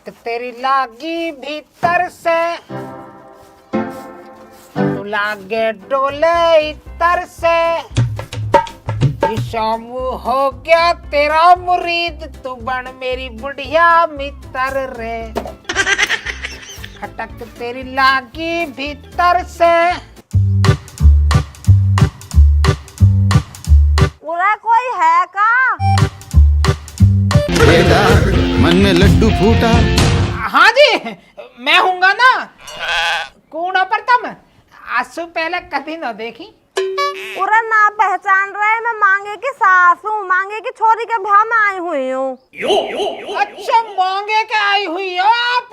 खटक तेरी लागी भीतर से, तू लागे डोले इतर से, शामू हो गया तेरा मुरीद, तू बन मेरी बुढ़िया मित्र रे। खटक तेरी लागी भीतर से। उरे कोई है का? मन में लड्डू फूटा। हाँ जी, मैं हूँगा ना। कौन हो प्रथम? आंसू पहले कभी न देखी। उरे ना पहचान रहे, मैं मांगे की सास हूँ, मांगे की छोरी के ब्याह में आई हुई हूँ। अच्छा, मांगे के आई हुई हो आप?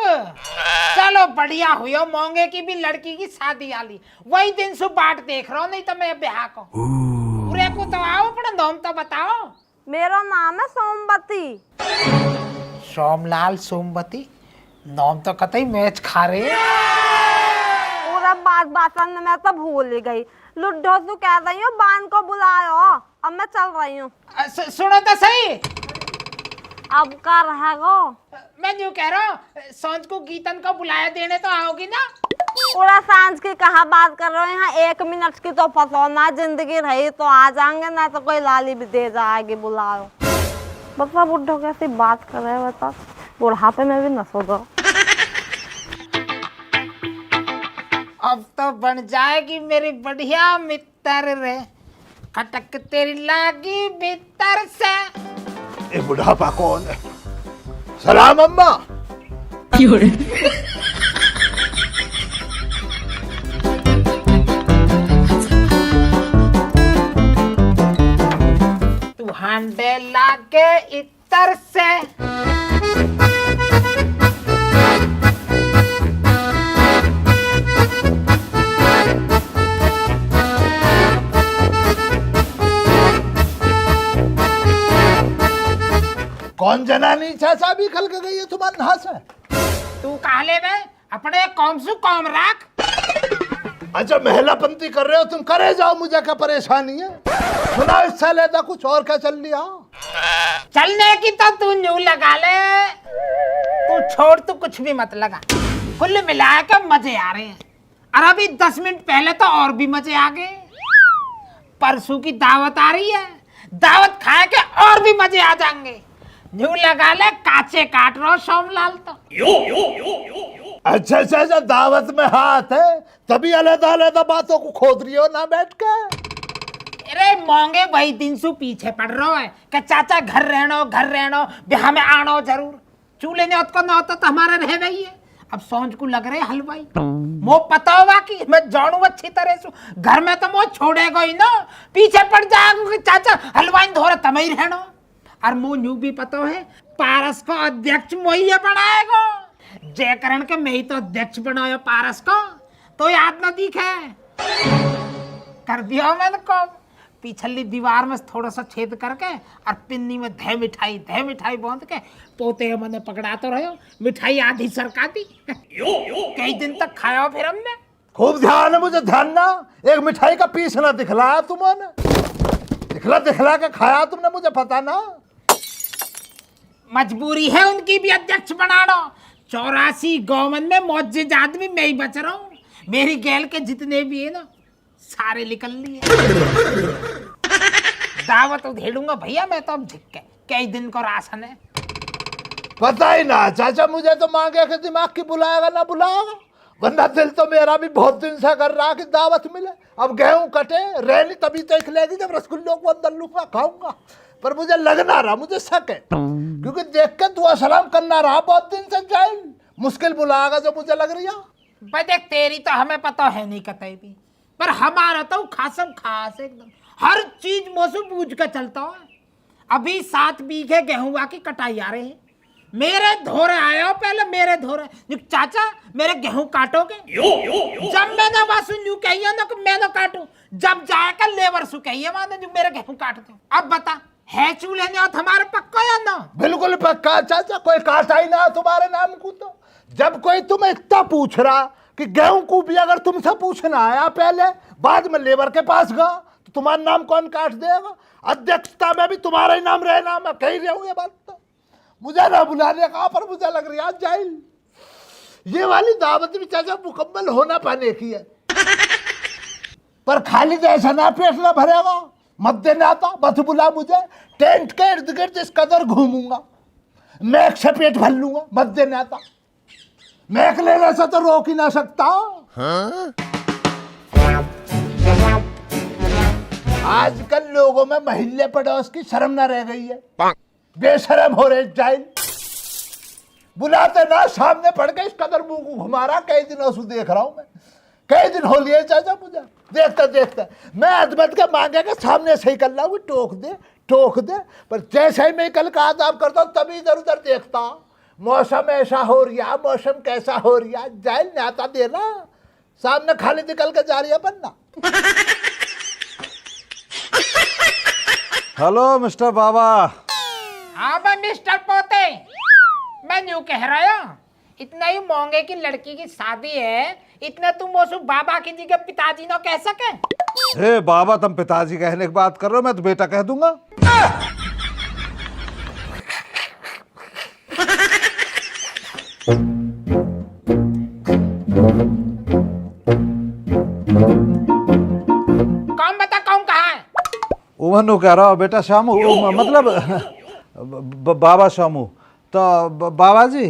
चलो बढ़िया हुई हो, मांगे की भी लड़की की शादी आली। वही दिन से बाट देख रहा हूँ, नहीं तो मैं ब्याह को। पूरे को तो आओ, अपना नाम तो बताओ। मेरा नाम है सोमवती। सोमलाल सोमवती? नाम तो कतई मैच खा रहे। पूरा बात में मैं तो भूल ही गई। लुड्डो तू कह रही हो बान को बुलायो, अब मैं चल रही हूँ। सुनो तो सही। अब का रहेगा? मैं यूँ कह रहा हूँ, सांझ को गीतन को बुलाया देने तो आओगी ना? पूरा सांझ की कहाँ बात कर रहे हो, यहाँ 1 मिनट की तो पता ना, जिंदगी रही तो आ जाएंगे, ना तो कोई लाली भी दे जाएगी। बुलाओ। बता बुड्ढो कैसी बात कर रहे हो, बता। बुढ़ापे में भी न सो दो। अब तो बन जाएगी मेरी बढ़िया मित्र रे। खटक तेरी लागी भीतर से। ये बुढ़ापा कौन है? सलाम अम्मा। तू हांडे लागे इतर से। कौन जनानी चाचा भी खल के गई है तुम्हारे नहा से? तू काले में अपने कौम से कौम रख। अच्छा, महिलापंती कर रहे हो तुम, करे जाओ, मुझे क्या परेशानी है? सुना इससे लेता कुछ और क्या चल लिया? चलने की तो तू न्यू लगा ले, तू छोड़, तू कुछ भी मत लगा। कुल मिला के मजे आ रहे हैं। और अभी 10 मिनट पहले तो और भी मजे आ गए। परसों की दावत आ रही है, दावत खाए के और भी मजे आ जाएंगे। न्यू लगा ले, काचे काट रहा सोमलाल तो। अच्छा, दावत में हाथ है, तभी अलग-अलग बातों को खोद रही हो ना बैठ के। अरे मांगे वही दिन से पीछे पड़ रहा है कि चाचा घर रहना ब्याह में आना जरूर। चूल्हे ने को ना होता तो हमारा रह गई है। अब सोच को लग रहे हलवाई, मो पता होगा कि मैं जानू अच्छी तरह से, घर में तो मो छोड़ेगा ही ना, पीछे पड़ जाएगा कि चाचा हलवाई धोरे तमई रहना। और मो न्यू भी पता है, पारस को अध्यक्ष मोहिए बनाएगा। जय करण के मैं ही तो अध्यक्ष बनाया पारस को, तो याद न दिखे। कर दिया मैंने को, पिछली दीवार में थोड़ा सा छेद करके और पिन्नी में धे मिठाई बांध के पोते मैंने पकड़ा तो रहे। मिठाई आधी सरका दी। कई दिन तक खाया फिर हमने। खूब ध्यान है, मुझे ध्यान ना। एक मिठाई का पीस ना दिखलाया तुमने, दिखला के खाया तुमने, मुझे पता ना। मजबूरी है उनकी भी अध्यक्ष बनाना। 84 गौवन में मौजूद आदमी मैं ही बच रहा हूँ। मेरी गैल के जितने भी है ना, सारे निकल लिए। दावत उधेड़ूंगा भैया मैं तो अब झिक्के। कई दिन को राशन है। पता ही ना चाचा, मुझे तो मांगे के दिमाग की बुलाएगा ना बुलाएगा, वरना दिल तो मेरा भी बहुत दिन से कर रहा कि दावत मिले। अब गेहूं कटे रहनी तभी तो खिलेगी जब रसगुल्लों को अंदर लूंगा खाऊंगा। पर मुझे लगना रहा, मुझे शक है, क्योंकि देख के दुआ सलाम करना रहा बहुत दिन से। जाए मुश्किल बुलाएगा जो मुझे लग रही है। भाई देख, तेरी तो हमें पता है नहीं कतई भी, पर हमारा तो खासम खास एकदम हर चीज मौसम पूछ कर चलता है। अभी 7 बीघे गेहूं की कटाई आ रही है। मेरे धोरे आए हो पहले, मेरे धोरे। चाचा मेरे गेहूं काटोगे? जब मैंने बात यूं कही है ना कि मैं ना काटू, जब जाएगा लेबर सु कही है माने जो मेरे गेहूं काट दो। अब बता, है चूल्हे ने हमारे पक्का या ना? बिल्कुल पक्का चाचा, कोई काटा ही ना तुम्हारे नाम को। तो जब कोई तुम्हें इतना पूछ रहा कि गेहूं को भी अगर तुमसे पूछना आया पहले, बाद में लेबर के पास गया, तो तुम्हारा नाम कौन काट देगा? अध्यक्षता में भी तुम्हारा ही नाम रहना, मैं कह रहा हूँ ये बात। तो मुझे ना बुलाने का, पर मुझे लग रही है जाइल ये वाली दावत भी चाचा मुकम्मल होना पाने की है। पर खाली तो ऐसा ना पेट ना भरेगा, मत देने आता, मत बुला मुझे। टेंट के इर्द गिर्द इस कदर घूमूंगा, मैक से पेट भर लूंगा, मत देने आता। मैक लेने से तो रोक ही ना सकता। आजकल लोगों में महिला पड़ोस की शर्म ना रह गई है, बेशरम हो रहे जाइल। बुलाते ना, सामने पड़ के इस कदर मुंह को घुमा रहा। कई दिनों से देख रहा हूं मैं, कई दिन हो लिए चाचा मुझे देखते देखते। मैं अदमत के मांगे के सामने से ही कर रहा हूँ, टोक दे। पर जैसे ही मैं कल का आदाब करता हूँ तभी इधर उधर देखता। मौसम ऐसा हो रहा, मौसम कैसा हो रहा, जाइल न्याता देना, सामने खाली निकल के जा रही है बनना। हेलो मिस्टर बाबा। हाँ भाई मिस्टर पोते, मैं यूं कह रहा हूँ, इतना ही महंगे की लड़की की शादी है, इतना तुम वो बाबा की जगह पिताजी ना कह सके। हे बाबा, तुम पिताजी कहने की बात कर रहे हो, मैं तो बेटा कह दूंगा। कौन बता कौन कहा है? उमनु कह रहा हो बेटा श्यामू, मतलब बाबा श्यामू। तो बाबा जी,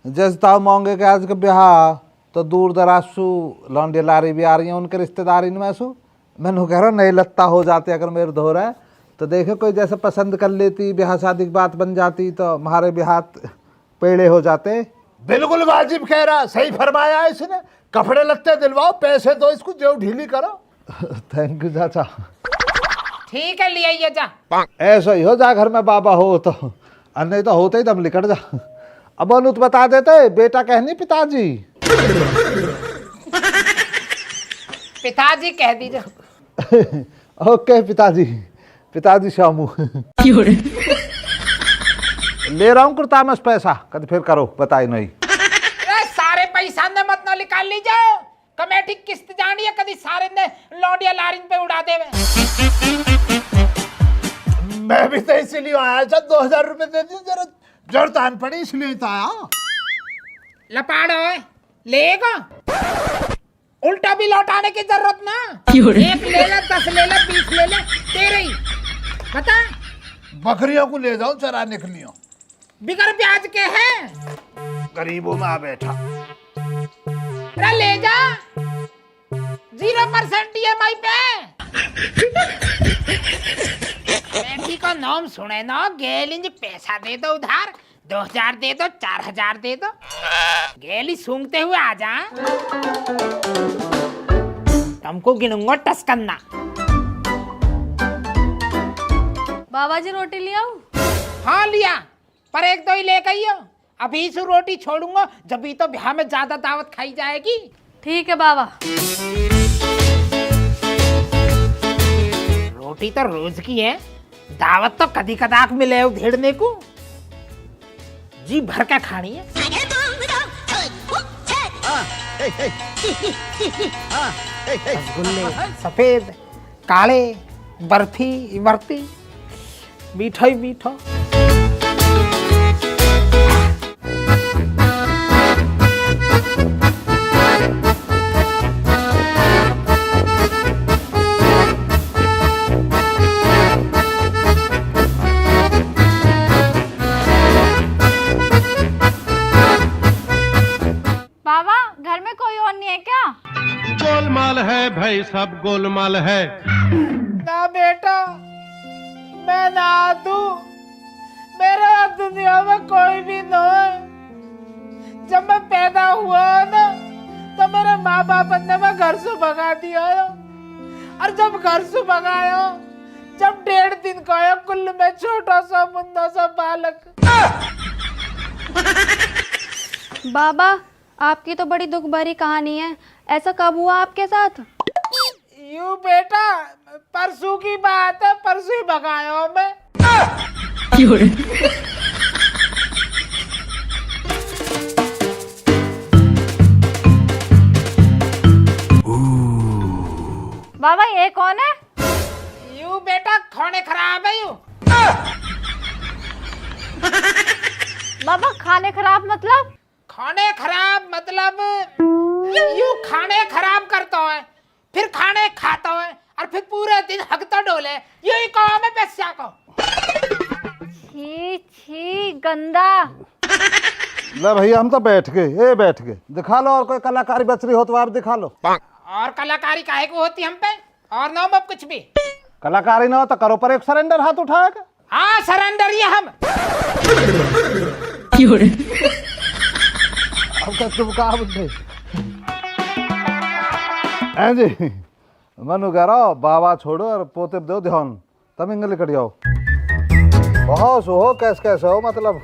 जैसे ताऊ मांगे के आज के ब्याह तो दूर दराज सु लौंडे लारी भी आ रही हैं उनके रिश्तेदारी में सु। मैंने कह रहा नहीं लत्ता हो जाते अगर मेरे धो रहा है तो देखे कोई जैसे पसंद कर लेती, ब्याह शादी की बात बन जाती तो हमारे भी हाथ पेड़े हो जाते। बिल्कुल वाजिब कह रहा, सही फरमाया है इसने। कपड़े लत्ते दिलवाओ, पैसे दो इसको, जो ढीली करो। थैंक यू चाचा। ठीक है, ले आइए जा। ऐसा ही हो जा घर में बाबा हो तो, नहीं तो होते ही दम लिकट जा। अब अनु तो बता देते बेटा कहनी पिताजी। पिताजी कह दीजिए। ओके पिताजी श्यामू। ले रहा हूँ कुर्तामस पैसा, कद फिर करो बताई नहीं। सारे पैसा ने मत ना निकाल लीजिए, कमेटी किस्त जानी है, कभी सारे ने लौंडिया लारिन पे उड़ा देवे। मैं भी तो इसीलिए आया था, 2000 रुपए दे दी, जरा जरूरत पड़ी इसलिए तो आया। लपाड़ो लेगा, उल्टा भी लौटाने की जरूरत ना। एक ले ले, 10 ले ले, 20 ले ले, तेरे ही बता। बकरियों को ले जाओ चराने के लिए, बिगर ब्याज के हैं, गरीबों में आ बैठा। ले जा, 0% EMI पे। बेटी का नाम सुने ना, गेलिंज पैसा दे दो उधार, 2000 दे दो, 4000 दे दो, गेली सूंघते हुए आ जा। तुमको गिनूंगा टसकन्ना। बाबा जी रोटी ले आऊं? हाँ लिया, पर 1-2 ही लेकर आइयो। अभी से रोटी छोड़ूंगा, जब भी तो ब्याह में ज्यादा दावत खाई जाएगी। ठीक है बाबा। रोटी तो रोज की है, दावत तो कदी कदाक मिले उधेड़ने को, जी भर के खानी है। रसगुल्ले सफेद काले, बर्फी इमरती, मीठा ही मीठा। बाबा घर में कोई और नहीं है क्या? गोलमाल है भाई, सब गोलमाल है। ना बेटा, मैं ना दूं, मेरे दुनिया में कोई भी न है। जब मैं पैदा हुआ ना तो मेरे माँ बाप ने मैं घर से भगा दिया, और जब घर से भगाया, जब 1.5 दिन का आया, कुल में छोटा सा मुन्ना सा बालक। बाबा आपकी तो बड़ी दुख भरी कहानी है, ऐसा कब हुआ आपके साथ? यूं बेटा, परसों की बात है, परसों ही भगाया हूं मैं। बाबा ये कौन है? यूं बेटा, खाने खराब है यूं। बाबा खाने खराब मतलब? खाने खराब मतलब यूं खाने खराब करता है, फिर खाने खाता है और फिर पूरे दिन हकता डोले, यही कहो मैं बेस्या को। छी छी गंदा। ले भैया हम तो बैठ गए, बैठ गए। दिखा लो और कोई कलाकारी बच रही हो तो आप दिखा लो। और कलाकारी काहे को होती हम पे? और ना अब कुछ भी कलाकारी ना हो तो करो पर एक सरेंडर हाथ उठाएगा। हाँ सरेंडर ये हम। अब तुम कहा बुढ़े हैं जी? मनु कह रहा बाबा छोड़ो और पोते दो ध्यान, तब इंगली कट जाओ। बहुत हो कैसे हो मतलब।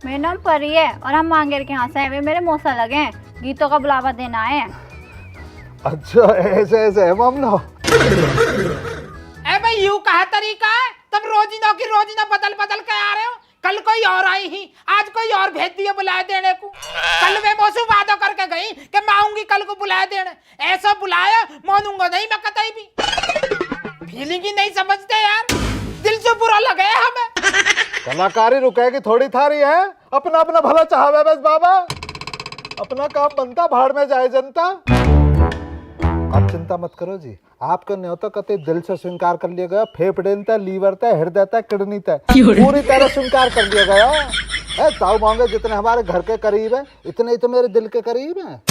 मेरा नाम परी है और हम मांगेर के यहाँ से हैं। वे मेरे मौसा लगे हैं, गीतों का बुलावा देना है। अच्छा ऐसे है मामला। ए भाई यूं कहा तरीका है, तब रोजिना की रोजिना बदल बदल के आ रहे हो। कल कोई और आई ही, आज कोई और भेज दिए बुलाए देने को। कल वे मौसू वादा करके गई कि मैं आऊंगी कल को बुलाए देने, ऐसा बुलाया मानूंगा नहीं मैं कतई भी। फीलिंग ही नहीं समझते यार, दिल से बुरा लगे हमें। कलाकारी रुकेगी थोड़ी थारी है, अपना अपना भला चाहवे बस बाबा, अपना काम बनता भाड़ में जाए जनता। आप चिंता मत करो जी, आपका न्योता कते दिल से स्वीकार कर लिया गया। फेफड़े तय, लीवर तय, हृदय तय, किडनी तय, पूरी तरह स्वीकार कर लिया गया है। ताऊ मांगे जितने हमारे घर के करीब है इतने ही तो मेरे दिल के करीब है।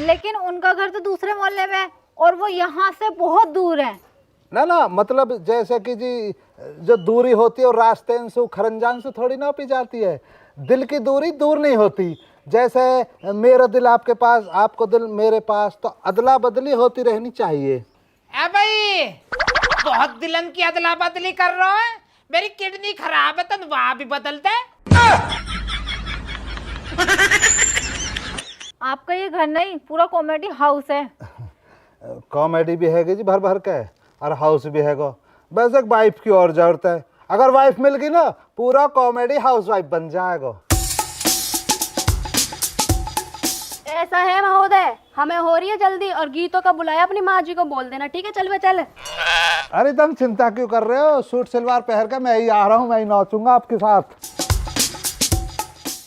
लेकिन उनका घर तो दूसरे मोहल्ले में है और वो यहाँ से बहुत दूर है। ना मतलब जैसे कि जी जो दूरी होती है वो रास्ते से खरंजान से थोड़ी ना पी जाती है। दिल की दूरी दूर नहीं होती। जैसे मेरा दिल आपके पास, आपको दिल मेरे पास, तो अदला बदली होती रहनी चाहिए। ए भाई बहुत दिलन की अदला बदली कर रहा है। मेरी किडनी खराब है तो वहां भी बदल दे। आपका ये घर नहीं, पूरा कॉमेडी हाउस है। कॉमेडी भी है जी भर भर के, और हाउस भी है गो। बस एक वाइफ की और जरूरत है। अगर वाइफ मिल गई ना पूरा कॉमेडी हाउस वाइफ बन जाएगा। ऐसा है महोदय, हमें हो रही है जल्दी और गीतों का बुलाया अपनी माँ जी को बोल देना। ठीक है चल वे चल। अरे तुम चिंता क्यों कर रहे हो? सूट सलवार पहन कर मैं ही आ रहा हूँ, मैं ही नाचूंगा आपके साथ।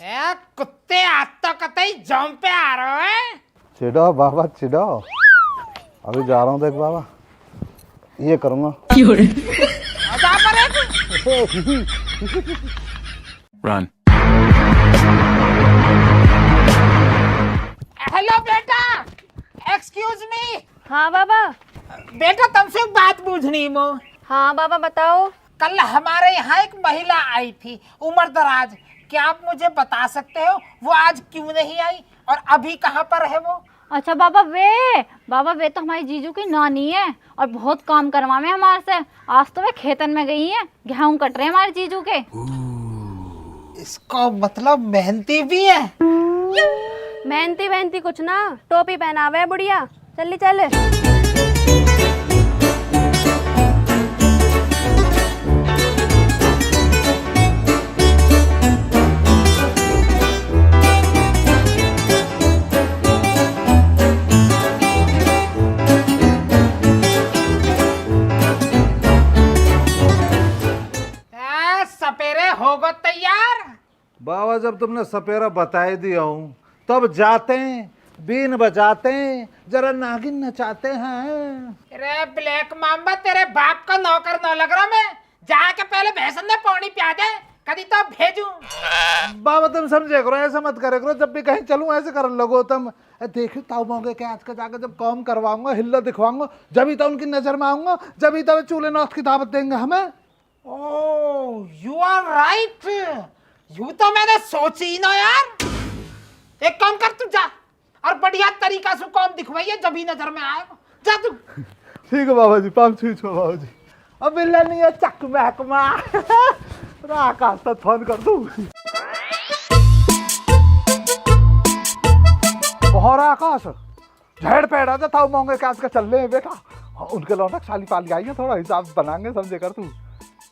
ए कुत्ते आज तो कतई जम पे आ रहे हैं। चिढ़ो बाबा चिढ़ो, अभी जा रहा हूँ देख बाबा, ये करूँगा। आजा पर Run. हेलो बेटा, एक्सक्यूज मी। हाँ बाबा। बेटा तुमसे एक बात पूछनी मो। हाँ बाबा बताओ। कल हमारे यहाँ एक महिला आई थी उम्र दराज, क्या आप मुझे बता सकते हो वो आज क्यों नहीं आई और अभी कहाँ पर है वो? अच्छा बाबा वे तो हमारी जीजू की नानी है और बहुत काम करवावे हमारे से। आज तो वे खेतन में गई है, गेहूं कट रहे हैं हमारे जीजू के। इसका मतलब मेहनती भी है। मेहनती वहनती कुछ ना, टोपी पहनावे है बुढ़िया। चल चल। सपेरे हो गो तैयार। बाबा जब तुमने सपेरा बता ही दिया हूँ तब जाते हैं, बीन बजाते हैं, जरा नागिन नचाते हैं। अरे ब्लैक मामा तेरे बाप का नौकर न लग रहा मैं। जाके पहले भैंसन ने पानी पिया दे, कभी तो भेजू। बाबा तुम समझे करो, ऐसा मत करे करो। जब भी कहीं चलूं ऐसे कर लगो तुम। देखो ताऊ मांगे के आज का जाकर जब काम करवाऊंगा, हिल्ला दिखवाऊंगा, जब ही तो उनकी नजर में आऊंगा, जब ही तो चूल्हे नौत की दावत देंगे हमें। ओह यू आर राइट, यू तो मैंने सोची ही ना यार। एक काम कर तू जा और बढ़िया तरीका से काम दिखवाइए जब ही नजर में आएगा। जा तू। ठीक है बाबा जी, 5 छो बाबा जी। अब बिल्ला नहीं है चक महकमा आकाश तक फोन कर दूं। बहुत आकाश झेड़ पेड़ा था ताऊ मांगे के आज का चल रहे हैं बेटा। उनके लौटक साली पाली आई है, थोड़ा हिसाब बनाएंगे समझे कर तू।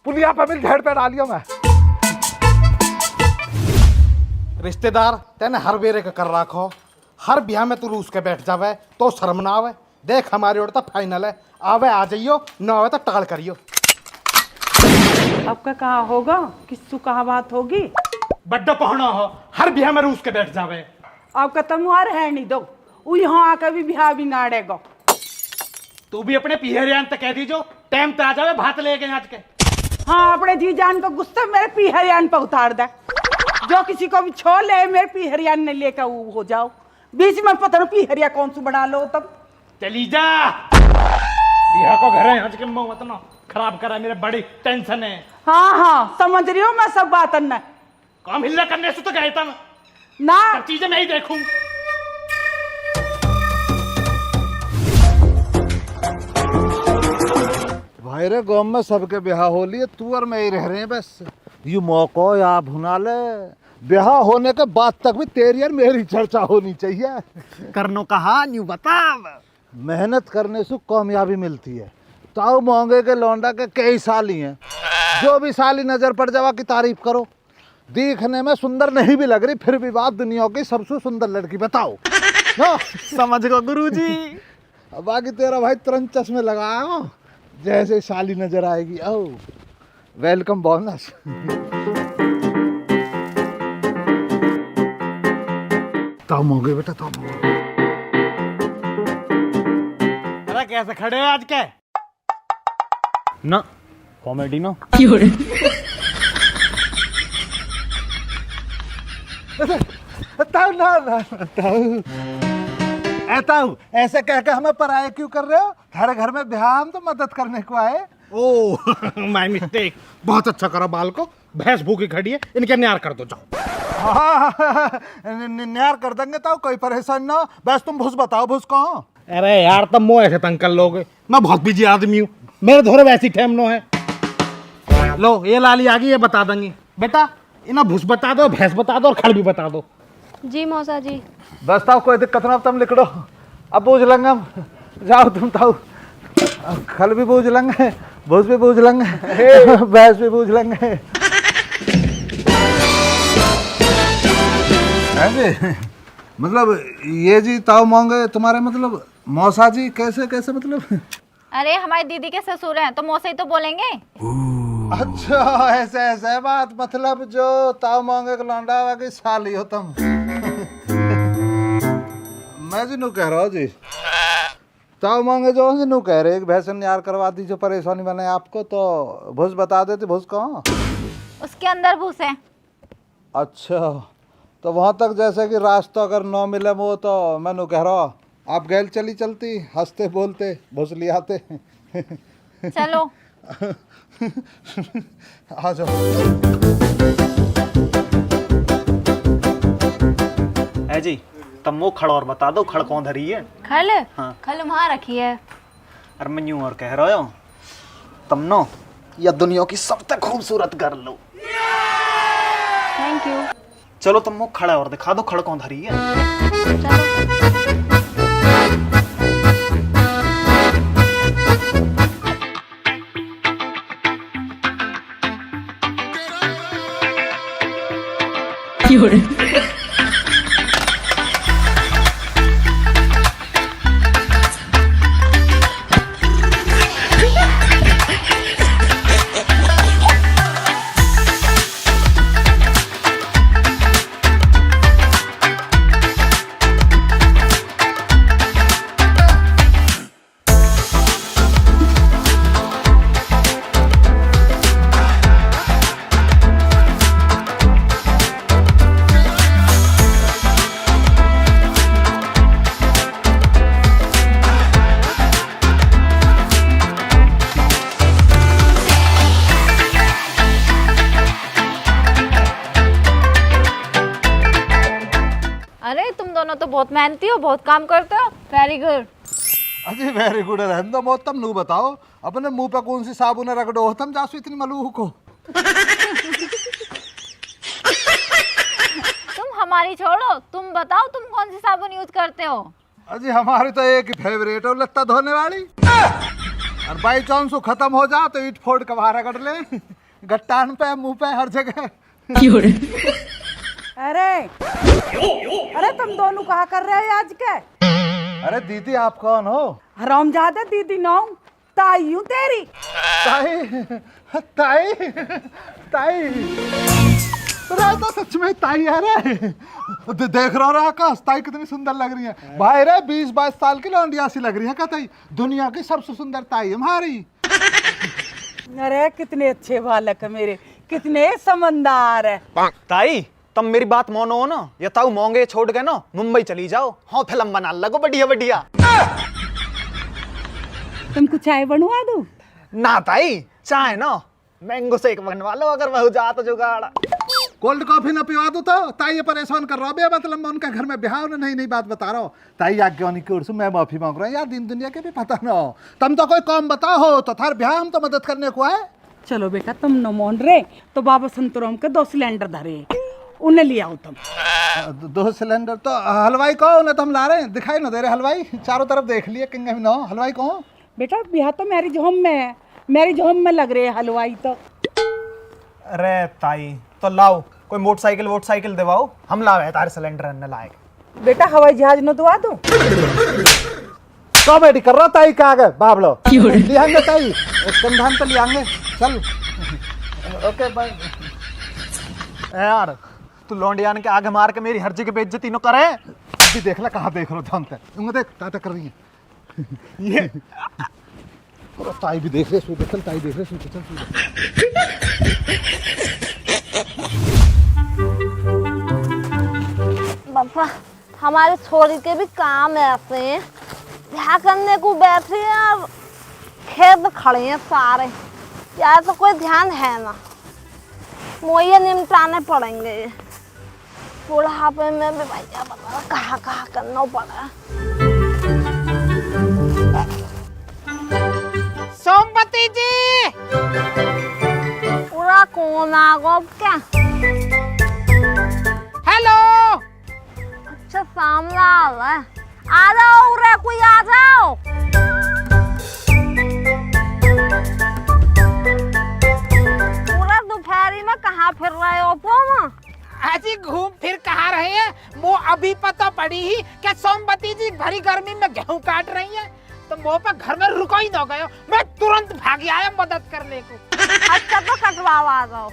पुलिया पे मिल झेड़ पे डालियो मैं। रिश्तेदार तेने हर बेरे का कर रखो, हर ब्याह में तू रूस के बैठ जावे तो शर्म ना आवे। देख हमारी ओर तो फाइनल है, आवे आ जाइयो, ना आवे तो टाल करियो। आपका कहा होगा, किस्सू कहा बात होगी। बड्डा पहना हो हर ब्याह में रूस के बैठ जावे। अब खत्म हुआ है नहीं दो वो यहाँ आकर भी बिहार बिगाड़ेगा। तू भी अपने पिहरियान तक कह दीजो टाइम पे आ जावे भात ले गए आज के। हाँ अपने जी जान को गुस्सा मेरे पी हरियाण पर उतार दे। जो किसी को भी छोड़ ले मेरे पी हरियाण ने लेकर वो हो जाओ बीच में पता नहीं पी हरिया कौन सी बना लो तब। चली जा बिहार को घर है आज के मुंह मत ना खराब करा मेरे बड़ी टेंशन है। हाँ हाँ समझ रही हूँ मैं सब बात न काम हिल्ला करने से तो गए था ना सब चीजें मैं ही देखूं। भाई रे गाँव में सबके ब्याह हो लिए तू और मैं ही रह रहे हैं बस। यू मौका या भुना ले ब्याह होने के बाद तक भी तेरी और मेरी चर्चा होनी चाहिए। करनो कहा न्यू बता। मेहनत करने से कामयाबी मिलती है। ताऊ मोंगे के लौंडा के कई साली हैं जो भी साली नजर पड़ जावा की तारीफ करो। दिखने में सुंदर नहीं भी लग रही फिर भी बात दुनिया की सबसे सुंदर लड़की बताओ। समझ गो गुरुजी। अब बाकी तेरा भाई तुरंत चश्मे लगाओ जैसे साली नजर आएगी। ओ वेलकम बोनस। ताऊ मोंगे बेटा ताऊ मोंगे। अरे कैसे खड़े हो आज के ना कॉमेडी ना। ताऊ ना ना ताऊ ताऊ ऐसे कह के हमें पराये क्यों कर रहे हो? हर घर में ब्याह हम तो मदद करने को आए। Oh my mistake. बहुत अच्छा करा बाल को भैंस भूखी खड़ी है इनके न्यार कर दो जाओ। हाँ न्यार कर देंगे ताऊ कोई परेशान ना हो। बस तुम भूस बताओ भूस कहाँ? अरे यार तब मोह ऐसे अंकल लोग मैं बहुत बिजी आदमी हूँ मेरे धोरे वैसी टाइम नो है। लो ये लाली आ गई ये बता देंगी बेटा इन्हें भूस बता दो भैंस बता दो और खड़ भी बता दो। जी मौसा जी। बस ताऊ कोई दिक्कत ना तुम लिख लो अब बूझ लेंगे हम। जाओ तुम ताऊ खल भी बूझ लेंगे भूस भी बूझ लेंगे भैंस भी बूझ लेंगे। जी मतलब ये जी ताऊ मांगे तुम्हारे मतलब मौसा जी कैसे कैसे मतलब? अरे हमारी दीदी के ससुर हैं तो मौसे ही तो बोलेंगे। अच्छा ऐसे ऐसे बात मतलब जो ताऊ मांगे के लौंडा हुआ की साली हो तुम। मैं जी नू कह रहा हूँ जी ताऊ मांगे जो जी नू कह रहे भैसन यार करवा दी जो परेशानी बने आपको तो भूस बता देते भूस कहाँ? उसके अंदर भूस है। अच्छा तो वहाँ तक जैसे कि रास्ता अगर न मिले वो तो मैं नू कह रहा हूँ आप गैल चली चलती हंसते बोलते भूस ले आते। चलो आ जाओ। है जी तब वो खड़ और बता दो खड़ कौन धरी है? खल हाँ। खल वहाँ रखी है। अरे मैं यूं और कह रहा हूँ तुम नो या दुनिया की सबसे खूबसूरत कर लो। Thank you. चलो तुम वो खड़ा और दिखा दो खड़ कौन धरी है। अरे तुम दोनों तो बहुत मेहनती हो बहुत काम करते हो। Very good. अजी वेरी गुड रहने दो बहुत तुम नू बताओ अपने मुंह पे कौन सी साबुन रख दो तुम जासु इतनी मलूह को। तुम हमारी छोड़ो तुम बताओ तुम कौन सी साबुन यूज करते हो? अजी हमारी तो एक ही फेवरेट है लत्ता धोने वाली। और बाई चांस खत्म हो जा तो ईट फोड़ के बाहर कर ले गट्टान पे मुंह पे हर जगह। अरे अरे तुम दोनों कहा कर रहे हो आज के? अरे दीदी आप कौन हो? हरामजादा दीदी नौ ताई हूँ तेरी। ताई ताई ताई रे तो सच में ताई है रे। देख रहा रे आकाश, ताई कितनी सुंदर लग रही है भाई रे। 20-22 साल की लौंडिया सी लग रही है क्या ताई? दुनिया की सबसे सुंदर ताई है हमारी। अरे कितने अच्छे बालक है मेरे, कितने समझदार है। ताई तुम मेरी बात मानो हो ना, ये ताऊ मोंगे छोड़ के ना मुंबई चली जाओ, हाँ फिल्म बना लगो बढ़िया बढ़िया। तुमको चाय बनवा दूं? ना ताई, चाहे ना मैंगो शेक बनवा लो अगर वह जा तो जुगाड़। कोल्ड कॉफी ना पिवा दो तो ताई ये परेशान कर रहा है। मतलब मैं उनका घर में ब्याह होने नई नई बात बता रहा हूँ। ताई आज्ञानी की ओर से मैं माफी मांग रहा हूँ यार, दिन दुनिया के भी पता ना हो। तुम तो कोई काम बताओ हो तो थार ब्याह हम तो मदद करने को है। चलो बेटा तुम न मोन रहे तो बाबा संतराम के 2 सिलेंडर धरे, उन्हें ले आओ तुम। 2 सिलेंडर तो हलवाई को उन्हें तो हम ला रहे हैं, दिखाई ना दे रहे हलवाई। चारों तरफ देख लिए किंग में ना हलवाई को। बेटा ब्याह तो मैरिज होम में है, मैरिज होम में लग रहे है हलवाई तो। अरे ताई तो लाओ कोई मोटरसाइकिल दिवाओ, हम लावे तारे सिलेंडर न लाए। बेटा हवाई जहाज न दुआ दूं? कॉमेडी कर रहा ताई का आगे बाबलो लियांगे ताई, कंधान तो लियांगे। चल ओके बाय। यार तू लौंडियान के आगे मार के मेरी हर जगह बेइज्जती न करे। अभी देख ला कहाँ देख रहा जानते उंगे देख टाटा कर रही है ये। ताई भी देख रहे सूझे, चल ताई देख रहे सूझे, चल पापा हमारे छोरी के भी काम है ऐसे, ब्याह करने को बैठे हैं और खेत खड़े हैं सारे, यार तो कोई ध्यान है ना, मुझे निपटाने पड़ेंगे। बुढ़ापे में भी भैया बता कहाँ कहाँ करना पड़ा। सोमवती जी पूरा कौन आ गो क्या? हेलो। अच्छा सामने आ रहा है, आ जाओ रे कोई आ जाओ। पूरा दोपहरी में कहाँ फिर रहे हो तुम? अजी घूम फिर कहाँ रहे हैं, वो अभी पता पड़ी ही कि सोमवती जी भरी गर्मी में गेहूं काट रही हैं, तो वो पर घर में रुको ही ना गयो, मैं तुरंत भाग आया मदद करने को। अच्छा तो कटवाओ आ जाओ।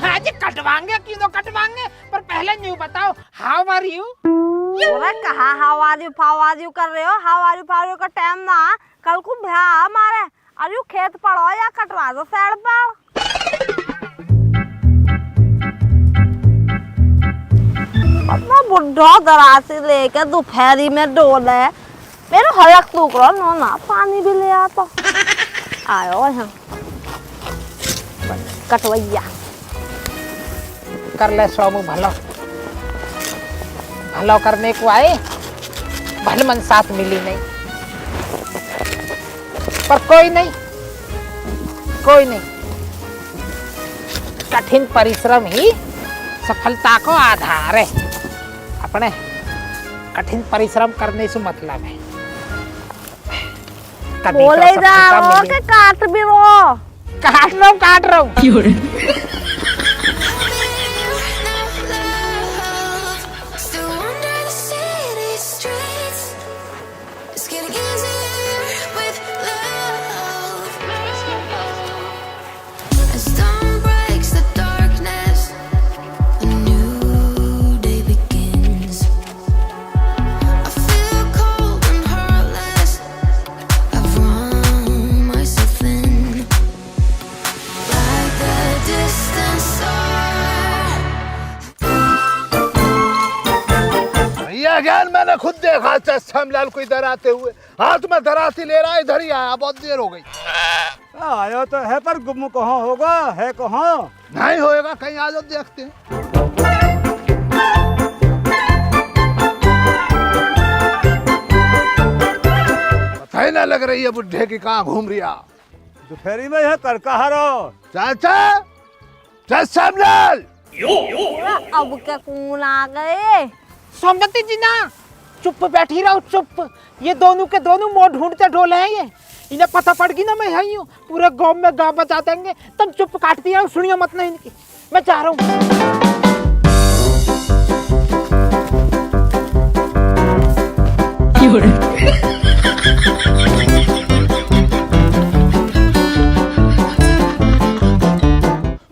हाँ जी कटवाएंगे, क्यों ना कटवाएंगे, पर पहले न्यू बताओ हाउ आर यू? अरे कहाँ हावाजू फावाजू कर रहे हो, हावाजू फावाजू का टाइम ना, कल को ब्याह हमारे। अरे खेत पड़ो या कटवा दो साइड पर। अपना बुढ़ा दरासी लेके दोपहरी में डोले, मेरे हलक टुकड़ा नो ना पानी भी ले आता। आयो यहाँ कटवैया कर ले सोमू भलो, भलो करने को आए, भल मन साथ मिली नहीं, पर कोई नहीं, कोई नहीं, कठिन परिश्रम ही सफलता को आधार है। अपने कठिन परिश्रम करने से मतलब है। बोले जा रहा कि काट भी वो? काट रहा हूँ। ज्ञान मैंने खुद देखा श्यामलाल को इधर आते हुए, हाथ में धराती ले रहा है, इधर ही आया, बहुत देर हो गई। आयो तो है पर गुम कहाँ होगा, है कहाँ? नहीं होएगा, कहीं आ जाओ देखते हैं। पता ही ना लग रही है बुढ़े की कहाँ घूम रही है। दोपहरी में है कर कहा रहो चाचा श्यामलाल। अब क्या कौन आ गए? सोमवती जी ना चुप बैठी रहो, चुप। ये दोनों के दोनों मुंह ढूंढते ढोले हैं, ये इन्हें पता पड़ गई ना मैं यही हूँ, पूरे गांव में गाँव बजा देंगे। तुम चुप काटती रहो, सुनियो मत नहीं इनकी, मैं जा रहा हूँ।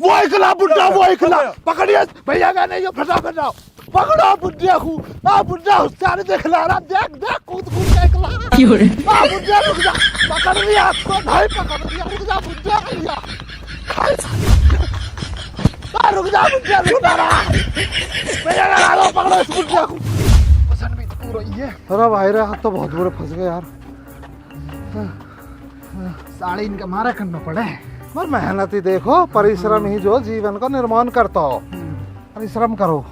वो इकला बुढ़ा, वो खिला पकड़िए भैया का नहीं फटाफट आओ पकड़ो बुढ़िया को बुढ़िया होशियारी देख ला रहा देख देख कूद कूद के खिला बुढ़िया रुक जा पकड़ लिया आपको भाई पकड़ लिया रुक जा बुढ़िया भैया रुक जा बुढ़िया रुक जा भैया का लो पकड़ो इस बुढ़िया को पसंद भी तो पूरा ही है। अरे भाई रे हाथ तो बहुत बुरे फंस गए यार। साड़ी इनका मारा करना पड़े। पर मेहनती देखो परिश्रम ही जो जीवन का निर्माण करता हो। परिश्रम करो।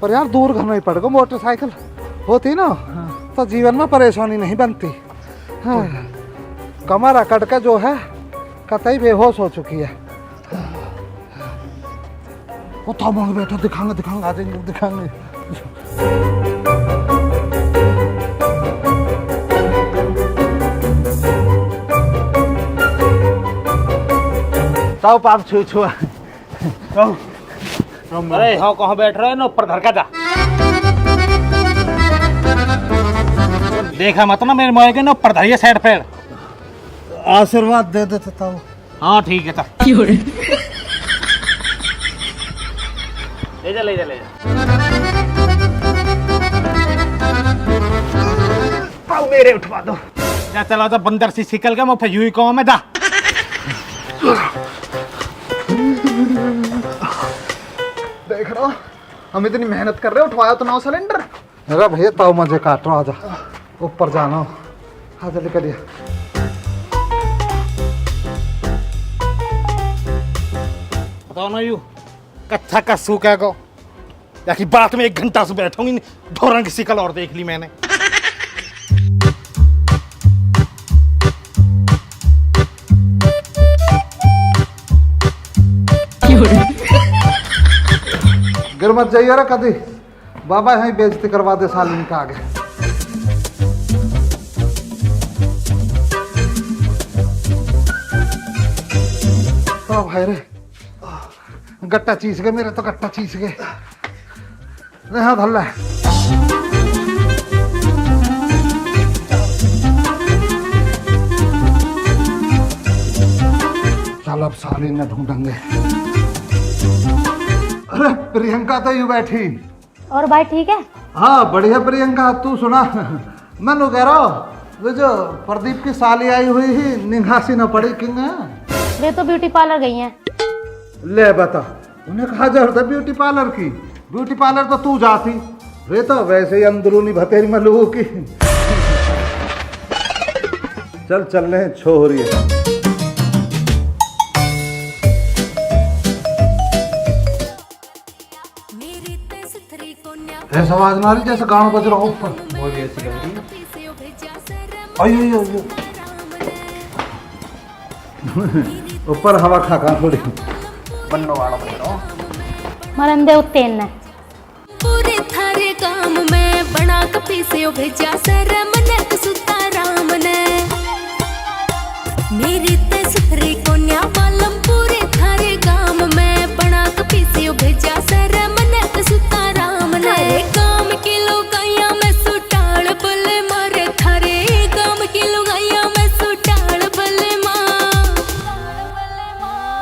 पर यार दूर घर नहीं पड़ेगा मोटरसाइकिल होती ना तो जीवन में परेशानी नहीं बनती। कमर अकड़ के जो है कतई बेहोश हो चुकी है। वो तो मंग बैठो दिखाएंगे दिखाएंगे आज दिखाएंगे। तो पाप छू छुआ अरे हाँ कहाँ बैठ रहे हो ना ऊपर घर का जा देखा मत ना मेरे मोए के ना ऊपर धरिए साइड पे आशीर्वाद दे देता था। हाँ ठीक है चल ले जा ले जा ले जा पाँव मेरे उठवा दो। जा चला जा बंदर सी निकल के मैं फिर यूं ही कहूँ मैं जा देख रहा हम इतनी मेहनत कर रहे हो उठवाया तो 9 सिलेंडर। अरे भैया ताऊ मजे काट रहा आजा ऊपर जाना आजा निकलिए। बताओ ना यू कच्चा कस्सू क्या को याकी बात में 1 घंटा से बैठूंगी ढोरन की शिकल और देख ली मैंने। गिर मत जाइए रे कदी बाबा यहीं बेइज्जती करवा दे सालिन का आगे। तो भाई रे गट्टा चीस गए मेरे तो गट्टा चीस गए। हाँ धल्ला है चल अब सालिन ने ढूंढेंगे। अरे प्रियंका तो यूं बैठी। और भाई ठीक है? हाँ बढ़िया प्रियंका तू सुना मैं नो कह रहा हूँ वो जो प्रदीप की साली आई हुई ही निगासी न पड़ी किंग है। वे तो ब्यूटी पार्लर गई हैं। ले बता उन्हें कहा जरूरत है ब्यूटी पार्लर की। ब्यूटी पार्लर तो तू जाती वे तो वैसे ही अंदरूनी भतेरी में लोगों की। चल चल रहे छोरिए ऐसा आवाज मारी जैसे गाना बज रहा हो ऊपर। अयो ऊपर हवा खा थोड़ी बनने वाला बनो मरंदे उत्तेन ने पूरे थारे काम में बना कपी से भेजा सर मनक सुता राम ने मेरी ते सुथरी कोन्या बालम पूरे थारे काम में बना कपी से भेजा सर मनक सुता राम ने काम की लुगाइया में सुटाल बले मारे थारे काम की लुगाइया में सुटाल बले मां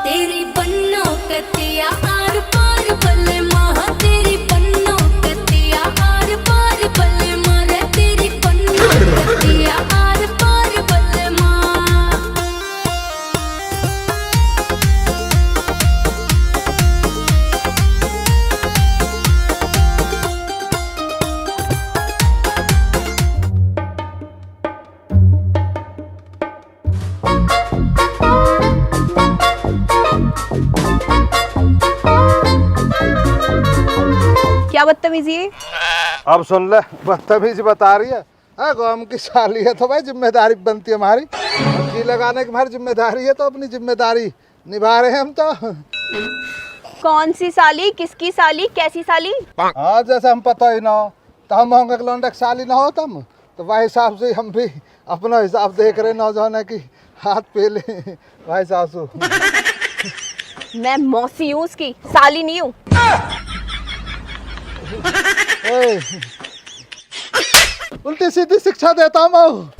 तेरी बन्नो कतिया आर पार बले मां तेरी बन्नो कतिया आर पार बले मारे तेरी बन्नो कतिया आर पार बले मां। क्या बदतमीजी है? अब सुन ले बदतमीजी बता रही है। गाँव की साली है तो भाई जिम्मेदारी बनती है हमारी। जी लगाने की हमारी जिम्मेदारी है तो अपनी जिम्मेदारी निभा रहे हैं हम तो। कौन सी साली, किसकी साली, कैसी साली? हाँ जैसे हम पता ही ना हो तो हम होंगे लौंडे की साली ना हो तुम तो वही हिसाब से हम भी अपना हिसाब देख रहे नौजवान की हाथ पे ले भाई सासू। मैं मौसी हूँ उसकी, साली नहीं हूँ। उल्टी सीधी शिक्षा देता हूँ।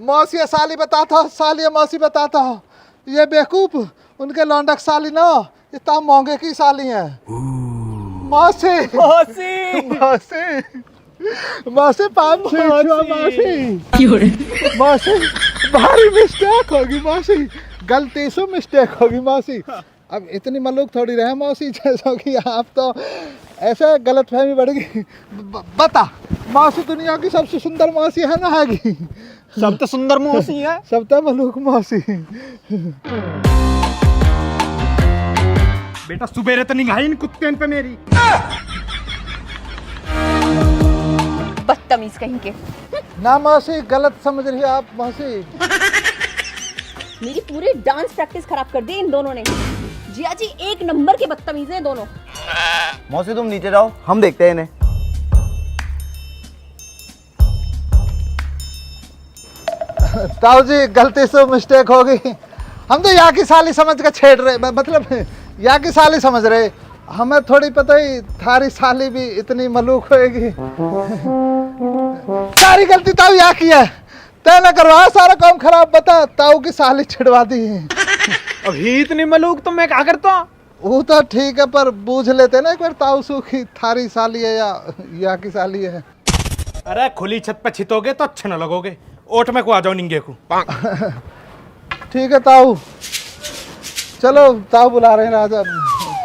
मौसी साली बताता हो, साली मौसी बताता हो। ये बेवकूफ उनके लौंडक साली ना इतना महंगे की साली है। मौसी मौसी मौसी मौसी पाम मौसी मौसी भारी मिस्टेक होगी मौसी, गलती से मिस्टेक होगी मौसी। अब इतनी मलूक थोड़ी रहे मौसी जैसा कि आप, तो ऐसे गलत फहमी बढ़ेगी। बता मौसी दुनिया की सबसे सुंदर मौसी है ना? हैगी सब तो सुंदर मौसी है। सब तो मलूक मौसी। बेटा सुबेरे तो निगाही इन कुत्ते पे मेरी। बदतमीज कहीं के। ना मौसी गलत समझ रही है आप मौसी। मेरी पूरी डांस प्रैक्टिस खराब कर दी इन दोनों ने। जिया जी एक नंबर के बदतमीज हैं दोनों। मौसी तुम नीचे जाओ, हम देखते हैं इन्हें। ताऊ जी गलती से मिस्टेक हो गई, हम तो यहाँ की साली समझ के छेड़ रहे, मतलब यहाँ की साली समझ रहे, हमें थोड़ी पता ही थारी साली भी इतनी मलूक होएगी। सारी गलती ताऊ यहाँ की है, तैने करवाया सारा काम खराब। बता ताऊ की साली छिड़वा दी। अब ही इतनी मलूक तो मैं क्या करता? वो तो ठीक है पर बूझ लेते ना एक बार ताऊ सूखी थारी साली है या यहाँ की साली है। अरे खुली छत पे छितोगे तो अच्छे न लगोगे। ओट में को आ जाओ निंगे को। ठीक है ताऊ, चलो ताऊ बुला रहे हैं राजा,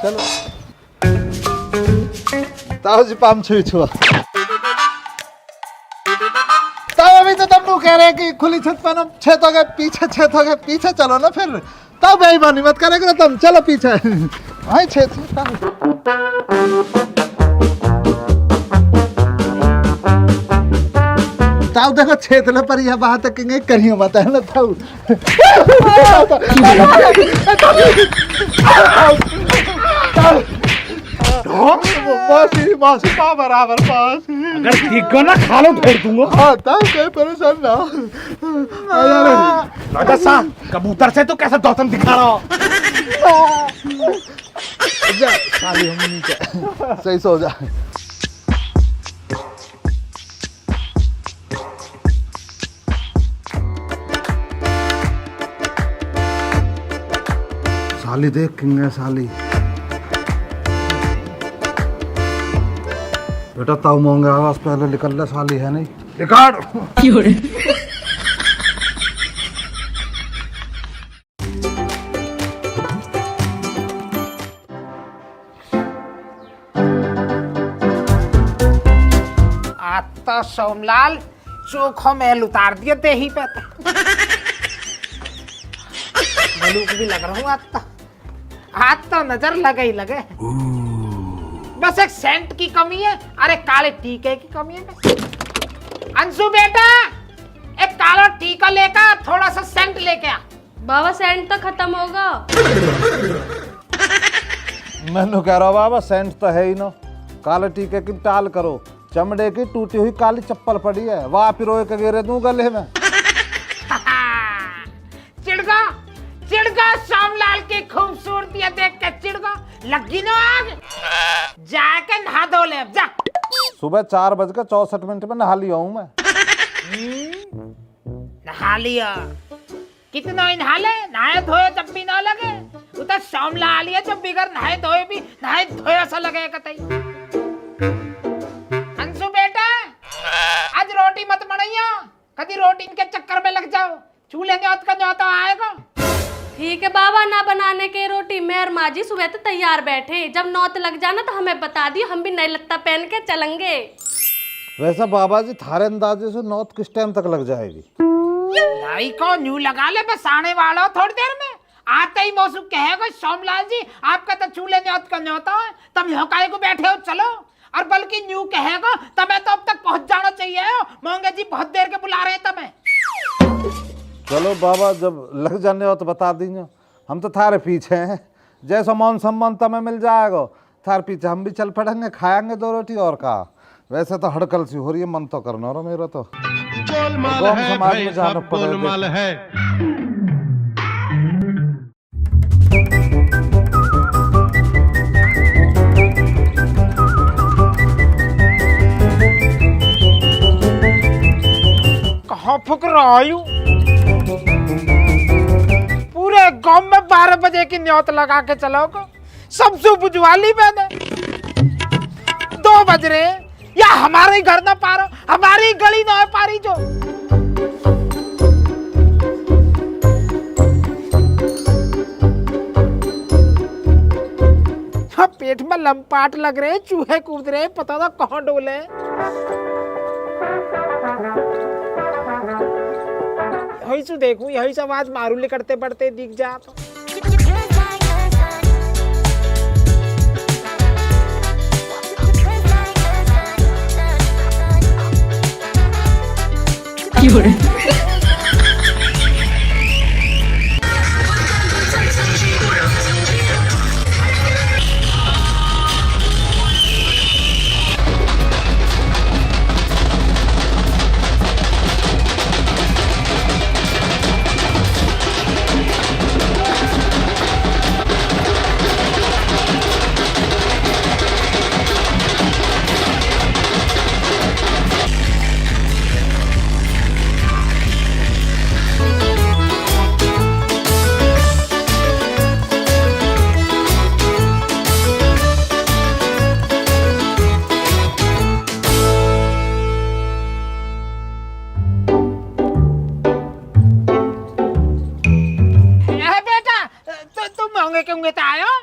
चलो ताऊ जी पाम छुई छुआ। ताऊ अभी तो तुम कह रहे हैं कि खुली छत पर छेद हो गए पीछे, छेद हो गए पीछे, चलो ना फिर। ताऊ बेईमानी मत करेगा तुम, चलो पीछे वहीं छेद। ताऊ देखो छेतले पर यह बात है करियो मत है ना ताऊ। मौसी मौसी पा बराबर पास, अगर ठीक ना खा लो फेर दूंगा। हाँ ताऊ कोई परेशान ना हो। राजा सा कबूतर से तो कैसे दौतन दिखा रहा हो। जा साली हम नीचे सही सो जा। साली देख किंग साली। बेटा ताऊ मांगे आवाज पहले निकल ले, साली है नहीं रिकॉर्ड। आज तो सोमलाल चोखो मैल उतार दिए देही पे। मलूक भी लग रहा हूँ आज तो नजर लगे ही लगे। बस एक सेंट की कमी है, अरे काले टीके की कमी है बस। अंशु बेटा एक काला टीका लेकर थोड़ा सा सेंट लेके आ। बाबा सेंट तो खत्म होगा। मैंने कह रहा बाबा सेंट तो है ही ना, काले टीके की टाल करो। चमड़े की टूटी हुई काली चप्पल पड़ी है, वाह पिरोए के गिरे दूं गले में। चिड़गा चिड़गा श्यामलाल की खूबसूरती देख के चिड़गा लगी ना आग। जाके नहा धो ले जा। सुबह 4:64 में नहा लिया हूँ मैं। नहा लिया कितना ही नहा ले, नहाए धोए जब भी ना लगे। वो तो श्यामलाल है जब बिगर नहाए धोए भी नहाए धोए सा लगे कतई। अंशु बेटा आज रोटी मत बनाइयो, कभी रोटी के चक्कर में लग जाओ, चूल्हे न्योत का न्योता आएगा। ठीक है बाबा, ना बनाने के रोटी। मैं और माँ जी सुबह तो तैयार बैठे, जब नौत लग जाना तो हमें बता दियो, हम भी नई लत्ता पहन के चलेंगे। वैसा बाबा जी थारे अंदाजे से नौत किस टाइम तक लग जाएगी? नहीं को न्यू लगा ले, बस आने वाला हो थोड़ी देर में। आते ही मौसू कहेगा सोमलाल जी आपका तो चूल्हे न्योत का न्योता है, तुम यहाँ काहे को बैठे हो, चलो। और बल्कि न्यू कहेगा तुम्हें तो अब तक पहुंच जाना चाहिए हो, मोंगे जी बहुत देर के बुला रहे हैं तुम्हें। चलो बाबा जब लग जाने हो तो बता दीजिए, हम तो थारे पीछे हैं। जैसा मान सम्मान तुम्हें मिल जाएगा थारे पीछे हम भी चल पड़ेंगे, खाएंगे 2 रोटी और का। वैसे तो हड़कल सी हो रही है, मन तो करना रहा मेरा तो। गोलमाल गाँव है समाज भाई में जाना सब पड़ेगा। गोलमाल है। कहाँ फुक रहा हूँ, पूरे गांव में 12 बजे की न्योत लगा के चलो को सब सु बुझवा ली मैंने। 2 बज रहे या हमारे घर ना पारो, हमारी गली ना है पारी जो। हाँ, पेट में लंपाट लग रहे, चूहे कूद रहे, पता ना कहाँ डोले। यही से देखूं, यही से आवाज मारूली करते पड़ते दिख जा तो।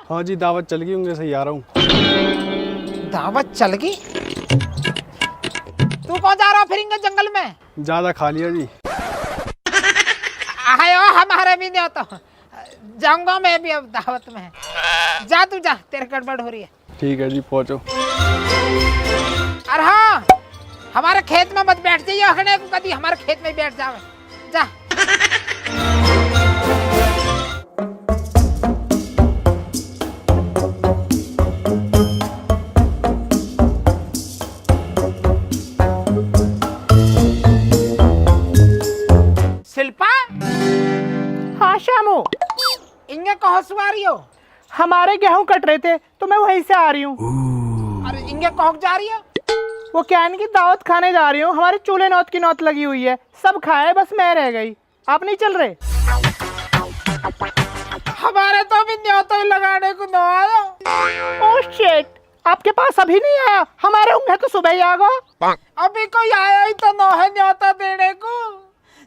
हाँ जी, दावत चल गई होंगे, सही आ रहा हूँ। दावत चल गई? तू कौन जा रहा फिरेंगे जंगल में? ज्यादा खा लिया जी। आयो हमारे भी नहीं होता, जाऊंगा मैं भी अब दावत में। जा तू जा, तेरे गड़बड़ हो रही है। ठीक है जी, पहुंचो। अरे हाँ, हमारे खेत में मत बैठ जाइए, अखने को कभी हमारे खेत में बैठ जावे। जा। शिल्पा। हाँ श्यामू, इंगे कहाँ से आ रही हो? हमारे गेहूं कट रहे थे तो मैं वहीं से आ रही हूँ। अरे इंगे कहाँ जा रही हो? वो कहने की दावत खाने जा रही हूँ, हमारे चूल्हे नौत की नौत लगी हुई है, सब खाए बस मैं रह गई। आप नहीं चल रहे? हमारे तो भी न्योता लगाने को न आया। ओह शिट, आपके पास अभी नहीं आया? हमारे होंगे तो सुबह ही आएगा। अभी कोई आया ही तो न है न्योता देने को,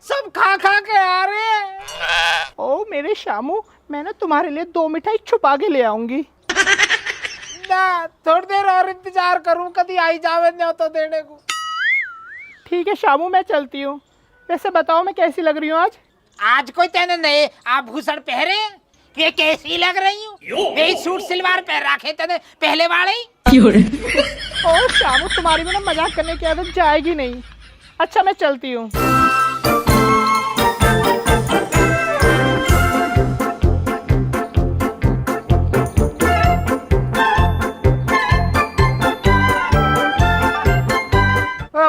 सब खा खा के आ रहे हैं। ओ मेरे शामू, मैंने तुम्हारे लिए 2 मिठाई छुपा के ले आऊंगी। ना, थोड़ी देर और इंतजार करूं, कभी आई जावे न्योता देने को। ठीक है शामू, मैं चलती हूँ। वैसे बताओ मैं कैसी लग रही हूँ आज? आज कोई तेने नए आभूषण पहरे? ये कैसी लग रही हूँ? यही सूट सलवार पहन रखे तेने पहले वाले ही। ओ शामू, तुम्हारी में ना मजाक करने की आदत जाएगी नहीं। अच्छा मैं चलती हूँ।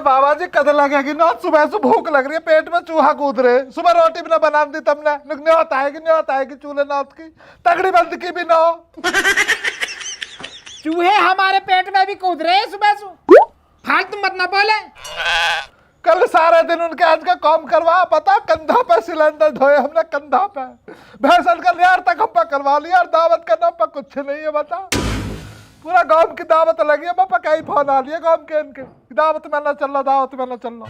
बाबा जी कद लगेगी ना, सुबह से भूख लग रही है, पेट में चूहा कूद रहे। सुबह रोटी भी ना बना दी तुमने, न्योत आएगी चूल्हे नौत की, तगड़ी बंद की भी ना। चूहे हमारे पेट में भी कूद रहे सुबह से, फालतू मत ना बोले। कल सारे दिन उनके आज का काम करवा, पता कंधा पे सिलेंडर ढोए हमने, कंधा पे भैंसन का यार तक हम करवा लिया, और दावत का नाम पर कुछ नहीं है। बता, पूरा गांव की दावत लगी है, पापा कहीं फोन आ लिया गांव के इनके, दावत में ना चल रहा, दावत में ना चल रहा।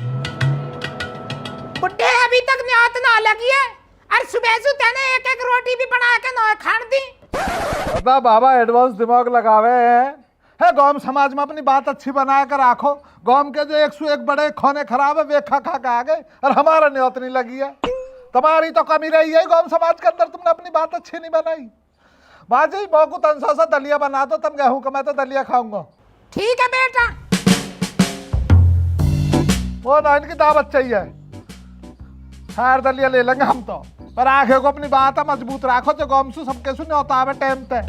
बुड्ढे अभी तक न्योत ना लगी है, और सुबह से तेने एक रोटी भी बना के ना खान दी। पता बाबा एडवांस दिमाग लगावे है गांव समाज में, अपनी बात अच्छी बना कर रखो। गांव के जो 101 बड़े खोने खराब है, वे खा खा के आ गए, और हमारा न्योत नहीं लगी है। तुम्हारी तो कमी रही है गांव समाज के अंदर, तुमने अपनी बात अच्छी नहीं बनाई। बाजी बहु तनसा सा दलिया बना दो, तुम गेहूं का, मैं तो दलिया खाऊंगा। ठीक है बेटा। वो ना इनकी दावत चाहिए, खैर दलिया ले लेंगे हम तो, पर आंखें को अपनी बात मजबूत रखो, जो गांव से सबके सुने होता है टाइम पे।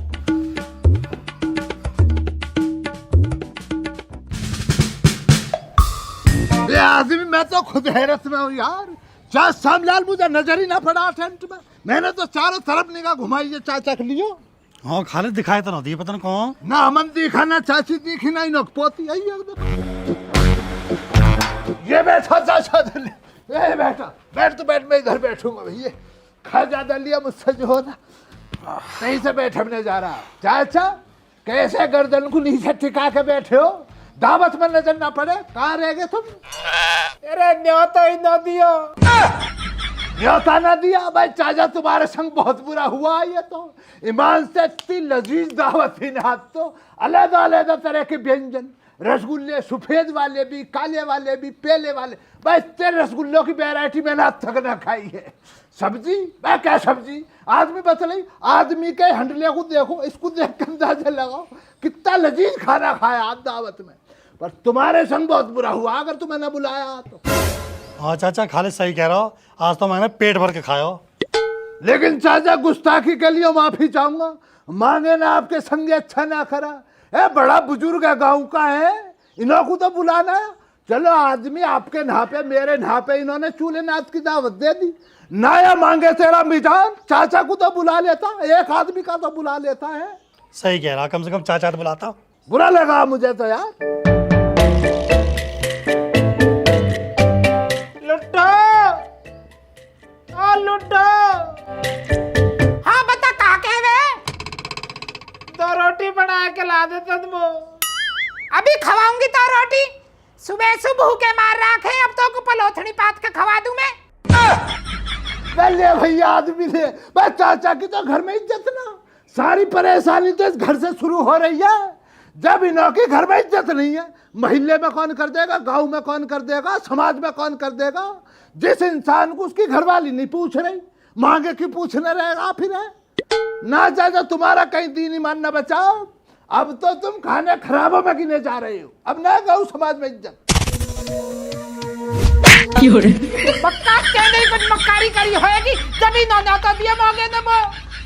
आदमी मैं तो खुद हैरत में हूँ यार, चाहे श्यामलाल मुझे नजर ही ना पड़ा टेंट में। मैंने तो चारों तरफ निगाह घुमाई, ये चाचा के लिए। हाँ खाले दिखाई तो ना दिए, पता नहीं कौन ना हमन दिखा ना चाची दिखी ना इनक पोती आई एकदम। ये बैठा चाचा, ए बेटा बैठ, तो बैठ, मैं इधर बैठूंगा भैया। खा ज्यादा लिया मुझसे जो होना, सही से बैठने जा रहा। चाचा कैसे गर्दन को नीचे टिका के बैठे हो, दावत में नजर ना पड़े, कहाँ रह गए तुम? अरे न्योता ही न दियो। न्योता ना दिया भाई, चाचा तुम्हारे संग बहुत बुरा हुआ। ये तो ईमान से इतनी लजीज दावत थी ना, तो अलग अलग तरह के व्यंजन, रसगुल्ले, सफेद वाले भी, काले वाले भी, पेले वाले, भाई इतने रसगुल्लों की वैरायटी मैंने आज तक ना खाई है। सब्जी, मैं क्या सब्जी, आदमी बतलाई, आदमी के हंडले को देखो, इसको देख कर अंदाजा लगाओ कितना लजीज खाना खाया आप दावत में। पर तुम्हारे संग बहुत बुरा हुआ अगर तुम्हें ना बुलाया तो। हाँ चाचा, खालिद सही कह रहा हो, आज तो मैंने पेट भर के खाया हो। लेकिन चाचा गुस्ताखी के लिए माफी चाहूंगा, मांगे ना आपके संगे अच्छा ना करा। बड़ा बुजुर्ग है, गांव का है, इन्हों को तो बुलाना है। चलो आदमी आपके नापे मेरे नापे इन्होंने चूल्हे नाच की दावत दे दी, नाया मांगे तेरा मिजान, चाचा को तो बुला लेता, एक आदमी का तो बुला लेता है। सही कह रहा, कम से कम चाचा तो बुलाता। बुरा लगा मुझे तो यार। लुट्टो, ओ लुट्टो। हाँ बता कहा कह वे? 2 रोटी बना के ला दे तुम। अभी खवाऊंगी तो रोटी, सुबह सुबह के मार रखे, अब तो को पलोथनी पात के खवा दूं मैं। ले भैया आदमी ने, बस चाचा की तो घर में इज्जत ना, सारी परेशानी तो इस घर से शुरू हो रही है। जब इन्हों की घर में इज्जत नहीं है, मोहल्ले में कौन कर देगा, गांव में कौन कर देगा, समाज में कौन कर देगा? जिस इंसान को उसकी घरवाली नहीं पूछ रही, मांगे की पूछने रहेगा फिर है ना। चाचा तुम्हारा कहीं दीन ईमान न बचाओ, अब तो तुम खाने खराबों में गिने जा रहे हो, अब ना गाँव समाज में इज्जत। पक्का कहने कुछ मक्कारी करी होएगी, जब इन्होंने तो दिया मांगे न वो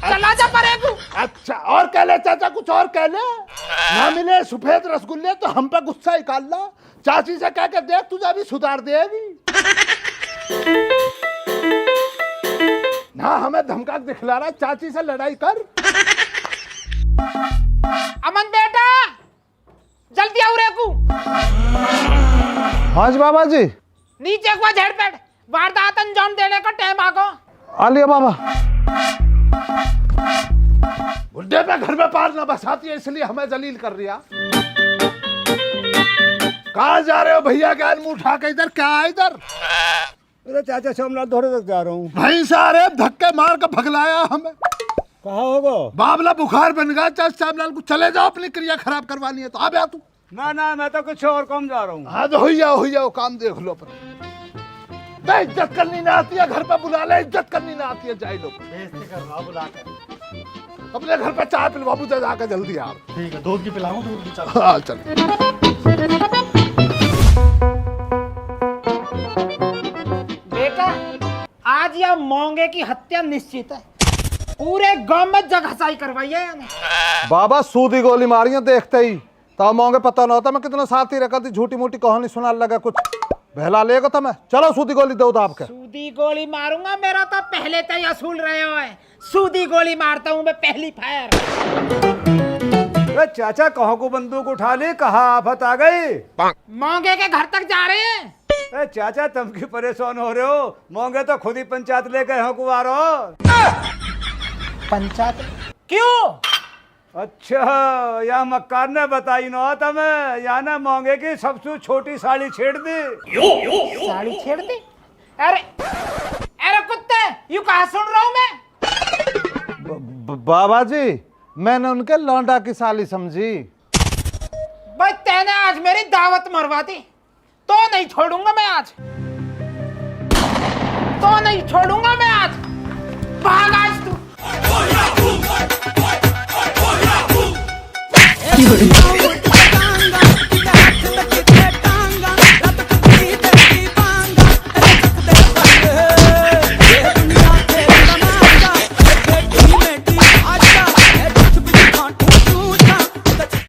चला जा पड़ेगू। अच्छा और कह ले चाचा, कुछ और कह ले। ना मिले सफेद रसगुल्ले तो हम पे गुस्सा निकाल ला, चाची से कह के देख तुझे भी सुधार देगी ना। हमें धमका दिखला रहा, चाची से लड़ाई कर। अमन बेटा जल्दी आओ रे को। हाँ जी बाबा जी। नीचे को झड़ बैठ, वारदात अंजाम देने का टाइम आ गो। आ लिया बाबा। बुढ़े पे घर में पार न बसाती है, इसलिए हमें जलील कर रिया। कहाँ जा रहे हो भैया, ज्ञान मुंह उठा के इधर क्या है इधर? अरे चाचा सोमनाथ धोरे तक जा रहा हूँ। भाई सारे धक्के मार के भगलाया हमें। कहाँ होगा? बाबला बुखार बन गया, चाचा साहब को चले जाओ, अपनी क्रिया खराब करवानी है तो आ तू। ना मैं तो कुछ और कम जा रहा हूँ। हाँ तो हो जाओ काम देख लो अपना। इज्जत करनी ना आती है, घर पे बुला ले, इज्जत करनी ना आती है, जाए लोग बेइज्जती कर रहा बुला कर। अपने घर पे चाय पिलवा मुझे जाकर जल्दी आप। ठीक है, दूध की पिलाऊं, दूध की चल। हाँ चल। बेटा आज यह मोंगे की हत्या निश्चित है, पूरे गांव में जगहसाई करवाई है। बाबा सूदी गोली मारियो देखते ही, तब मोंगे पता ना होता मैं कितना साथी रखा थी, झूठी मूठी कहानी सुना लगा कुछ बहला लेगा तो मैं। चलो सूदी गोली दो आपके। सूदी गोली मारूंगा, मेरा तो पहले तो ही असूल रहे हो है, सूदी गोली मारता हूँ मैं पहली फायर। चाचा कहाँ को बंदूक उठा ली, कहाँ आफत आ गई? मोंगे के घर तक जा रहे हैं। चाचा तुम क्यों परेशान हो रहे हो? मोंगे तो खुद ही पंचायत लेकर यहाँ को आ रहा हो। पंचायत क्यों? अच्छा या मक्कार ने बताई ना तुम्हें, या ना मोंगे की सबसे छोटी साड़ी छेड़ दी। साड़ी छेड़ दी? अरे अरे कुत्ते, यू कहा सुन रहा हूँ मैं? बाबा जी मैंने उनके लौंडा की साली समझी। भाई तेने आज मेरी दावत मरवा दी, तो नहीं छोड़ूंगा मैं आज, तो नहीं छोड़ूंगा मैं आज। भाग आज तू।